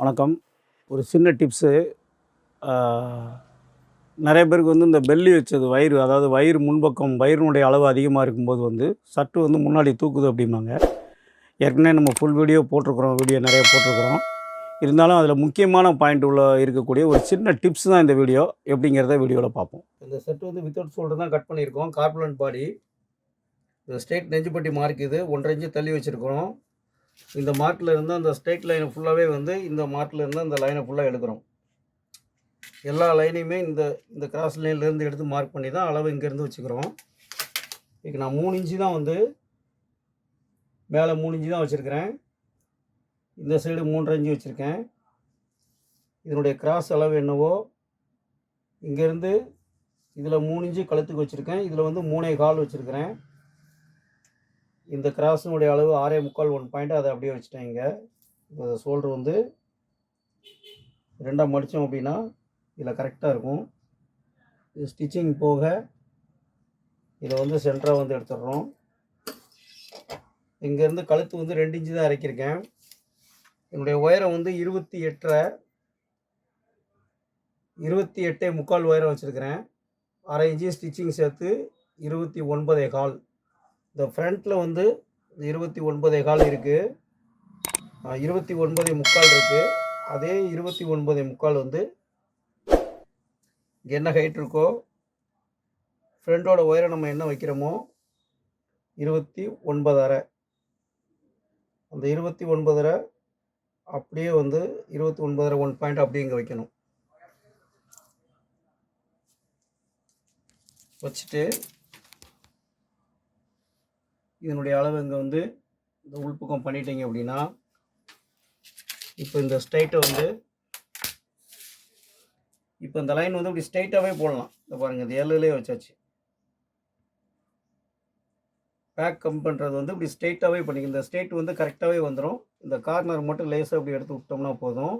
வணக்கம். ஒரு சின்ன டிப்ஸு. நிறைய பேருக்கு இந்த பெல்லி வச்சது வயிறு, அதாவது வயிறு முன்பக்கம் வயிறினுடைய அளவு அதிகமாக இருக்கும்போது சட்டு முன்னாடி தூக்குது அப்படிம்பாங்க. ஏற்கனவே நம்ம ஃபுல் வீடியோ போட்டிருக்கிறோம், நிறைய போட்டிருக்கிறோம். இருந்தாலும் அதில் முக்கியமான பாயிண்ட் இருக்கக்கூடிய ஒரு சின்ன டிப்ஸ் தான் இந்த வீடியோ. எப்படிங்கிறத வீடியோவில் பார்ப்போம். இந்த செட்டு வித்தவுட் ஷோல்டர் தான் கட் பண்ணியிருக்கோம். கார்புலண்ட் பாடி, இந்த ஸ்ட்ரெயிட் நெஞ்சுப்பட்டி மார்க் இது 1.5 இன்ச்சு தள்ளி வச்சுருக்கிறோம். இந்த மார்க்கில் இருந்து அந்த ஸ்ட்ரெயிட் லைனை ஃபுல்லாகவே இந்த மார்க்கில் இருந்து அந்த லைனை ஃபுல்லாக எடுக்கிறோம். எல்லா லைனையுமே இந்த கிராஸ் லைன்லேருந்து எடுத்து மார்க் பண்ணி தான் அளவு இங்கேருந்து வச்சுக்கிறோம். இப்போ நான் 3 இன்ச்சு தான் மேலே 3 இன்ச்சு தான் வச்சுருக்கிறேன். இந்த சைடு 3.5 இன்ச்சு வச்சுருக்கேன். இதனுடைய கிராஸ் அளவு என்னவோ இங்கேருந்து இதில் 3 இன்ச்சு கழுத்துக்கு வச்சுருக்கேன். இதில் 3.25 வச்சுருக்கிறேன். இந்த கிராஸினுடைய அளவு 6.25 1 பாயிண்ட், அதை அப்படியே வச்சுட்டேன். இங்கே இப்போ ஷோல்டர் ரெண்டாக மடித்தோம் அப்படின்னா இதில் கரெக்டாக இருக்கும். இது ஸ்டிச்சிங் போக இதை சென்டராக எடுத்துடுறோம். இங்கேருந்து கழுத்து 2 இன்ச்சு தான் இறக்கியிருக்கேன். என்னுடைய உயரம் 28.25 உயரம் வச்சுருக்கிறேன். 1/2 இன்ச்சு ஸ்டிச்சிங் சேர்த்து 29.25. இந்த ஃப்ரண்ட்டில் 29.25 இருக்குது, 29.25 இருக்குது. அதே 29.25 இங்கே என்ன ஹைட் இருக்கோ, ஃப்ரண்ட்டோட உயரம் நம்ம என்ன வைக்கிறோமோ 29.5, அந்த 29.5 அப்படியே 29.5 1 பாயிண்ட் அப்படியே இங்கே வைக்கணும். வச்சுட்டு இதனுடைய அளவு இங்கே இந்த உள்பக்கம் பண்ணிட்டீங்க அப்படின்னா, இப்போ இந்த ஸ்ட்ரைட்டை இப்போ இந்த லைன் இப்படி ஸ்ட்ரைட்டாகவே போடலாம். இந்த பாருங்கள், இந்த எல்லுலேயே வச்சாச்சு. பேக் கம் பண்ணுறது இப்படி ஸ்ட்ரைட்டாகவே பண்ணிக்க. இந்த ஸ்ட்ரைட் கரெக்டாகவே வந்துடும். இந்த கார்னர் மட்டும் லேஸாக அப்படி எடுத்து விட்டோம்னா போதும்.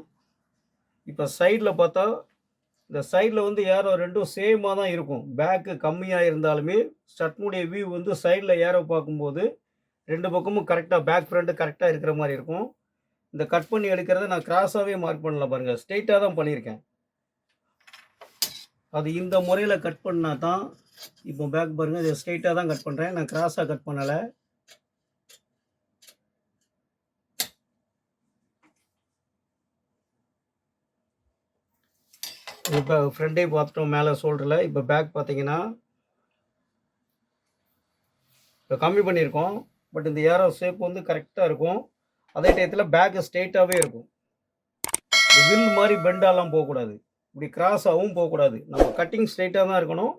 இப்போ சைடில் பார்த்தா இந்த சைடில் ஏரோ ரெண்டும் சேமாக தான் இருக்கும். பேக்கு கம்மியாக இருந்தாலுமே ஷர்ட்னுடைய வியூ சைடில் ஏரோ பார்க்கும்போது ரெண்டு பக்கமும் கரெக்டாக பேக் ஃப்ரண்ட்டு கரெக்டாக இருக்கிற மாதிரி இருக்கும். இந்த கட் பண்ணி எடுக்கிறத நான் கிராஸாகவே மார்க் பண்ணல, பாருங்கள், ஸ்ட்ரெயிட்டாக தான் பண்ணியிருக்கேன். அது இந்த முறையில் கட் பண்ணால் தான் இப்போ பேக் பாருங்கள், இதை ஸ்ட்ரெயிட்டாக தான் கட் பண்ணுறேன், நான் கிராஸாக கட் பண்ணலை. இப்போ ஃப்ரண்டே பார்த்துட்டோம் மேலே ஷோல்டரில். இப்போ பேக் பார்த்தீங்கன்னா இப்போ கம்மி பண்ணியிருக்கோம். பட் இந்த ஏரோ ஷேப் கரெக்டாக இருக்கும். அதே டயத்தில் பேக்கு ஸ்ட்ரெயிட்டாகவே இருக்கும். வில் மாதிரி பெண்டாலாம் போகக்கூடாது, இப்படி கிராஸாகவும் போகக்கூடாது. நம்ம கட்டிங் ஸ்ட்ரெயிட்டாக தான் இருக்கணும்.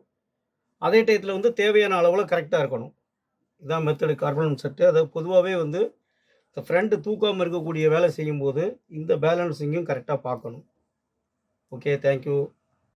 அதே டயத்தில் தேவையான அளவில் கரெக்டாக இருக்கணும். இதுதான் மெத்தடு கார்பன் செட்டு. அதை பொதுவாகவே இந்த ஃப்ரண்ட்டு தூக்காமல் இருக்கக்கூடிய வேலை செய்யும்போது இந்த பேலன்ஸிங்கும் கரெக்டாக பார்க்கணும். Okay, thank you.